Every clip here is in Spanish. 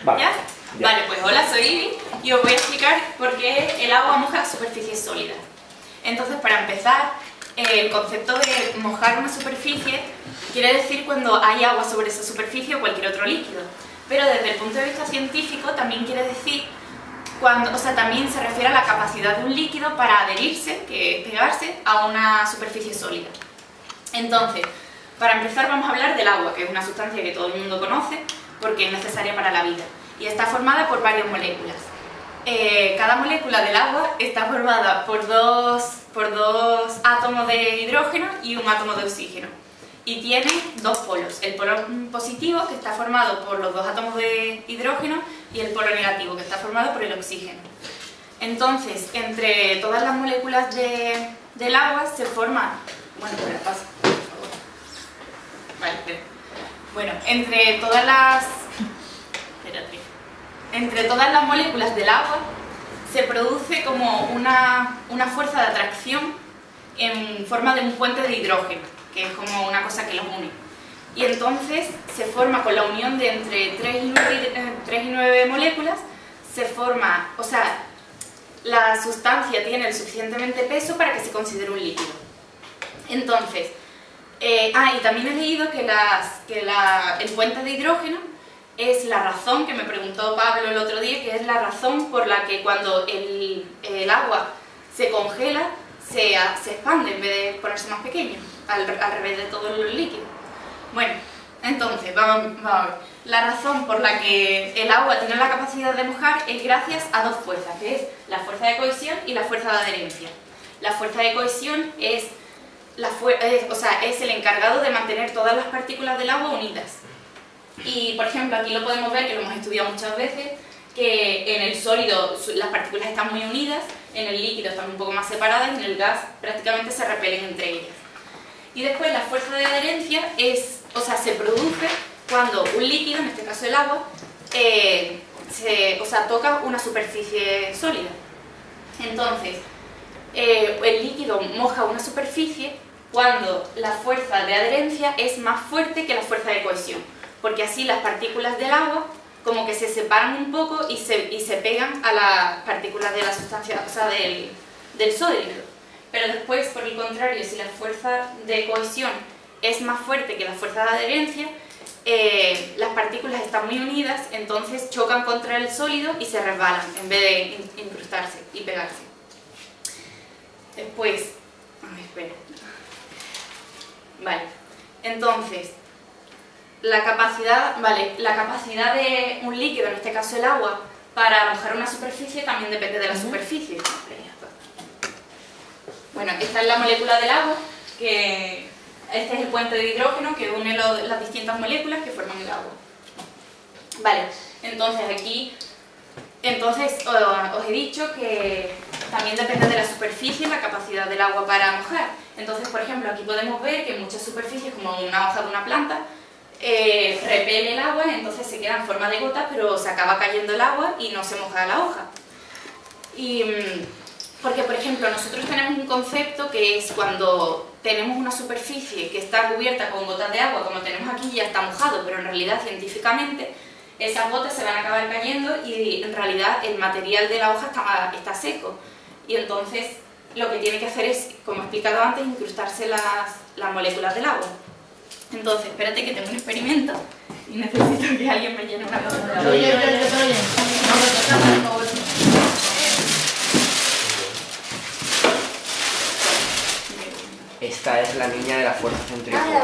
Vale. ¿Ya? Vale, pues hola, soy Ibi y os voy a explicar por qué el agua moja las superficies sólidas. Entonces, para empezar, el concepto de mojar una superficie quiere decir cuando hay agua sobre esa superficie o cualquier otro líquido. Pero desde el punto de vista científico también quiere decir cuando, también se refiere a la capacidad de un líquido para adherirse, que es pegarse, a una superficie sólida. Entonces, para empezar vamos a hablar del agua, que es una sustancia que todo el mundo conoce porque es necesaria para la vida y está formada por varias moléculas. Cada molécula del agua está formada por dos átomos de hidrógeno y un átomo de oxígeno y tiene dos polos, el polo positivo, que está formado por los dos átomos de hidrógeno, y el polo negativo, que está formado por el oxígeno. Entonces, entre todas las moléculas del agua se forman... Bueno, espera, pasa, por favor. Vale, espera. Bueno, entre todas las moléculas del agua se produce como una fuerza de atracción en forma de un puente de hidrógeno, que es como una cosa que los une. Y entonces se forma con la unión de entre 3 y 9 moléculas, se forma, la sustancia tiene el suficientemente peso para que se considere un líquido. Entonces, y también he leído que el puente de hidrógeno es la razón, que me preguntó Pablo el otro día, que es la razón por la que cuando el agua se congela, se expande en vez de ponerse más pequeño, al revés de todos los líquidos. Bueno, entonces, vamos a ver. La razón por la que el agua tiene la capacidad de mojar es gracias a dos fuerzas, que es la fuerza de cohesión y la fuerza de adherencia. La fuerza de cohesión es el encargado de mantener todas las partículas del agua unidas. Y, por ejemplo, aquí lo podemos ver, que lo hemos estudiado muchas veces, que en el sólido las partículas están muy unidas, en el líquido están un poco más separadas y en el gas prácticamente se repelen entre ellas. Y después la fuerza de adherencia se produce cuando un líquido, en este caso el agua, toca una superficie sólida. Entonces, el líquido moja una superficie cuando la fuerza de adherencia es más fuerte que la fuerza de cohesión, porque así las partículas del agua como que se separan un poco y se pegan a las partículas de la sustancia, del sólido. Pero después, por el contrario, si la fuerza de cohesión es más fuerte que la fuerza de adherencia, las partículas están muy unidas, entonces chocan contra el sólido y se resbalan en vez de incrustarse y pegarse. Después, espera. Vale, entonces, la capacidad de un líquido, en este caso el agua, para mojar una superficie también depende de la superficie. Bueno, esta es la molécula del agua, que este es el puente de hidrógeno que une las distintas moléculas que forman el agua. Vale, entonces aquí os he dicho que también depende de la superficie la capacidad del agua para mojar. Entonces, por ejemplo, aquí podemos ver que muchas superficies, como una hoja de una planta, repele el agua, entonces se queda en forma de gota, pero se acaba cayendo el agua y no se moja la hoja. Porque, por ejemplo, nosotros tenemos un concepto que es cuando tenemos una superficie que está cubierta con gotas de agua, como tenemos aquí, ya está mojado, pero en realidad, científicamente, esas gotas se van a acabar cayendo y en realidad el material de la hoja está seco. Y entonces lo que tiene que hacer es, como he explicado antes, incrustarse las moléculas del agua. Entonces, espérate que tengo un experimento y necesito que alguien me llene una cosa de agua. Esta es la niña de la fuerza centrífuga.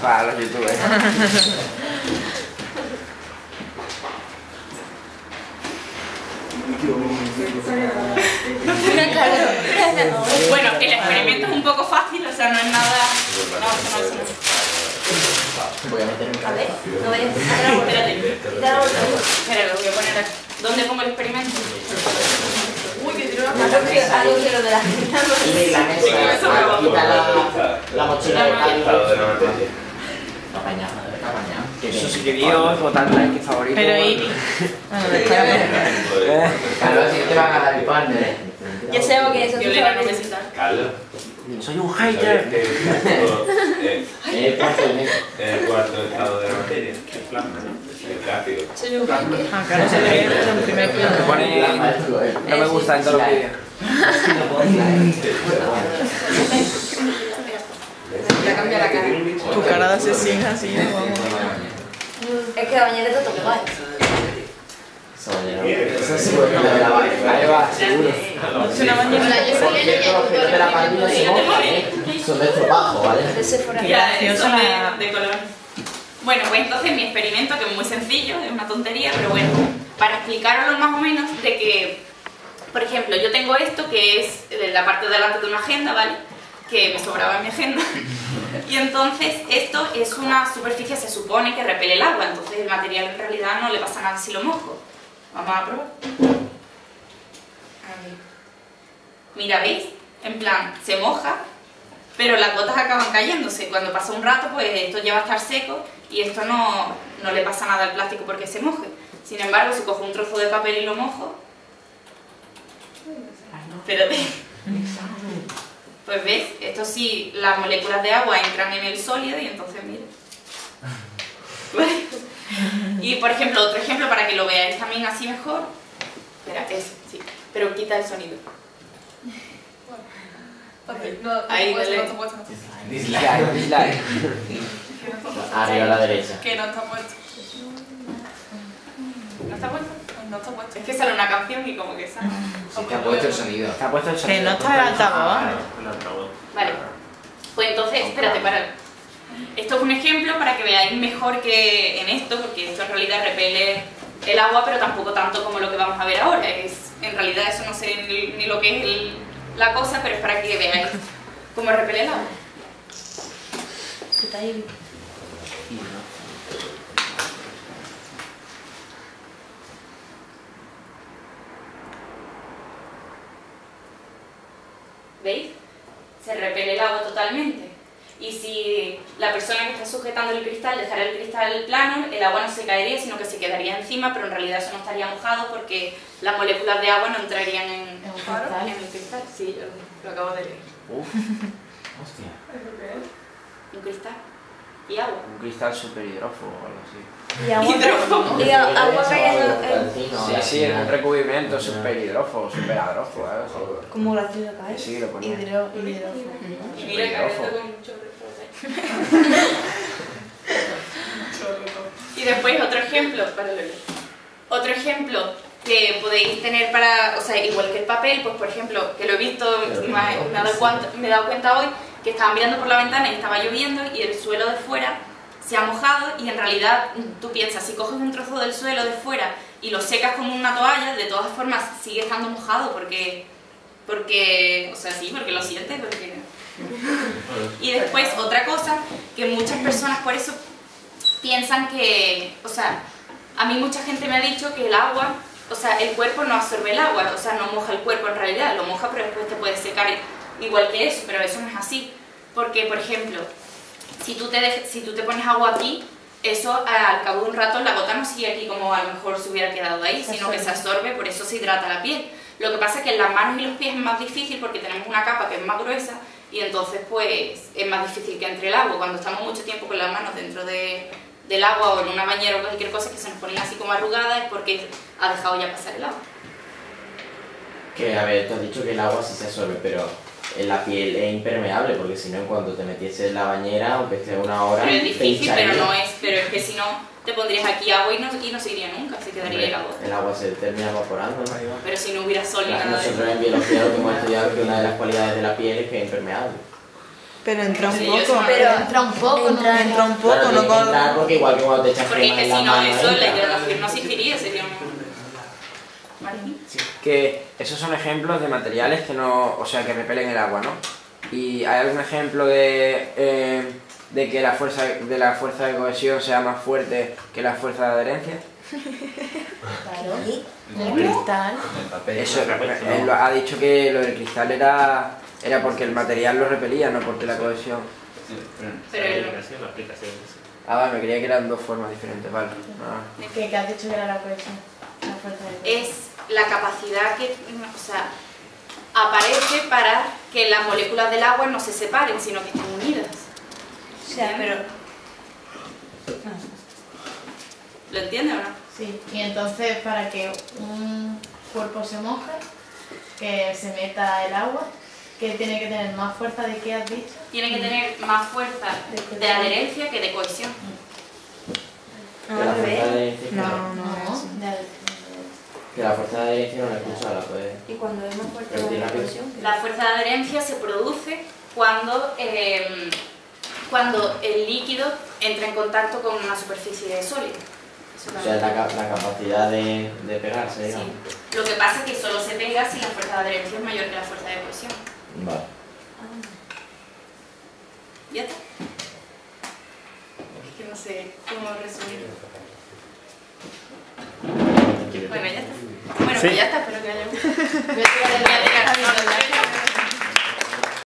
Para los youtubers. Bueno, el experimento es un poco fácil, no es nada... Voy a meter un A ver, cabeza. no vayas a sacar agua. Espera, lo voy a poner aquí. ¿Dónde pongo el experimento? Uy, que tiro Algo que lo de la gente Y la mesa, quita la mochila de Cali. Suscribíos, votad like y favorito. Pero Ibi. Claro, así te van a dar el partner. Yo sé que eso Yo le se voy va a a necesitar. Carlos. Soy un hater. El cuarto elemento. El cuarto estado de la materia. El plasma, ¿no? El gráfico. Claro, se ve en un primer Me plano. pone... No me gusta en todos los vídeos. Ya cambia la cara. Tu cara de asesina así, ¿no? Vamos. Es que la bañera te toca mal. Eso sí, bueno, la bañera. Ahí va, seguro. Es una bañera. Hola, yo soy Por Elena y cierto, los objetos de la partida se mojan, ¿eh? Son de estropajo, ¿vale? Ese fuera. Qué Ya, graciosa son la- de color. Bueno, pues entonces mi experimento, que es muy sencillo, es una tontería, pero bueno, para explicaroslo más o menos, de que, por ejemplo, yo tengo esto que es la parte de delante de una agenda, ¿vale? Que me sobraba en mi agenda. Y entonces esto es una superficie, se supone que repele el agua, entonces el material en realidad no le pasa nada si lo mojo. Vamos a probar. A ver. Mira, ¿veis? En plan, se moja, pero las gotas acaban cayéndose. Cuando pasa un rato, pues esto ya va a estar seco y esto no le pasa nada al plástico porque se moje. Sin embargo, si cojo un trozo de papel y lo mojo... Espérate. Pues ves, esto sí, las moléculas de agua entran en el sólido y entonces mira. ¿Vale? Y por ejemplo, otro ejemplo para que lo veáis también así mejor. Espera, ese, sí, pero quita el sonido. Ahí, dale. Dislike, dislike. Arriba a la derecha. Que no está puesto. ¿No está puesto? No está puesto. Es que sale una canción y como que sale. Sí, te ha puesto el sonido. Te ha puesto el Que sonido. no está el altavoz. Vale. Pues entonces, espérate, para. Esto es un ejemplo para que veáis mejor que en esto, porque esto en realidad repele el agua, pero tampoco tanto como lo que vamos a ver ahora. En realidad eso no sé ni lo que es la cosa, pero es para que veáis cómo repele el agua. Se está ahí. ¿Veis? Se repele el agua totalmente. Y si la persona que está sujetando el cristal dejara el cristal plano, el agua no se caería, sino que se quedaría encima, pero en realidad eso no estaría mojado porque las moléculas de agua no entrarían en el cristal. Sí, yo lo acabo de leer. Hostia. Un cristal y agua. Un cristal super hidrófobo o algo así. Y agua. Y agua cayendo. Sí, sí, es un recubrimiento super hidrófobo, super adrófobo, ¿eh? Como la ciudad cae. Sí, lo ponía. Y mira que esto con un chorro Y después otro ejemplo, otro ejemplo que podéis tener para, o sea, igual que el papel, pues por ejemplo, que lo he visto, me he dado cuenta hoy, que estaba mirando por la ventana y estaba lloviendo y el suelo de fuera se ha mojado y en realidad tú piensas, si coges un trozo del suelo de fuera y lo secas como una toalla, de todas formas sigue estando mojado porque o sea, sí, porque lo sientes, porque... Y después otra cosa, que muchas personas por eso piensan que, o sea, a mí mucha gente me ha dicho que el agua, o sea, el cuerpo no absorbe el agua, o sea, no moja el cuerpo en realidad, lo moja pero después te puede secar igual que eso, pero eso no es así, porque por ejemplo, si tú te pones agua aquí, eso al cabo de un rato la gota no sigue aquí como a lo mejor se hubiera quedado ahí, sino que se absorbe, por eso se hidrata la piel. Lo que pasa es que en las manos y los pies es más difícil porque tenemos una capa que es más gruesa y entonces pues es más difícil que entre el agua. Cuando estamos mucho tiempo con las manos dentro del agua o en una bañera o cualquier cosa que se nos ponen así como arrugadas es porque ha dejado ya pasar el agua. Que, a ver, tú has dicho que el agua sí se absorbe, pero en la piel es impermeable, porque si no, en cuanto te metiese en la bañera, aunque esté una hora, Pero es te difícil, hincharía. pero es que si no te pondrías aquí agua y no se iría nunca, se quedaría el agua. El agua se termina evaporando, ¿no? Pero si no hubiera sol ni nada de Nosotros eso. en biología lo que hemos estudiado es que una de las cualidades de la piel es que es impermeable. Pero entra un Sí, poco. eso no- Pero entra un poco, ¿no? Entra un poco, Claro, no tiene que entrar con... porque igual que cuando te echas Porque es crema que en si la no mano, eso, la entra. hidratación no existiría, sería un... ¿Vale? Que esos son ejemplos de materiales que no, o sea, que repelen el agua, ¿no? ¿Y hay algún ejemplo de que la fuerza de cohesión sea más fuerte que la fuerza de adherencia? El cristal. El papel. Eso, él ha dicho que lo del cristal era porque el material lo repelía, no porque la cohesión. Pero la aplicación. Ah, vale, me creía que eran dos formas diferentes, vale. Ah. ¿Qué has dicho que era la cohesión? La fuerza de es la capacidad que, o sea, aparece para que las moléculas del agua no se separen, sino que estén unidas. sea, pero... ¿Lo entiendes o no? Sí, y entonces para que un cuerpo se moje, que se meta el agua, que tiene que tener más fuerza de qué has dicho. Tiene que tener más fuerza de adherencia que de cohesión. Que la fuerza de adherencia que la fuerza de adherencia no la he escuchado, la puedes... Y cuando es más fuerte Pero tiene la rápido. cohesión, ¿qué? La fuerza de adherencia se produce cuando el líquido entra en contacto con una superficie sólida. O sea, la capacidad de pegarse, Sí. digamos. Lo que pasa es que solo se pega si la fuerza de adherencia es mayor que la fuerza de cohesión. Vale. ¿Ya está? Es que no sé cómo resumirlo. Bueno, ya está. Bueno, Sí. pues ya está, espero que haya gustado. Voy a tirar el- Voy a tirar.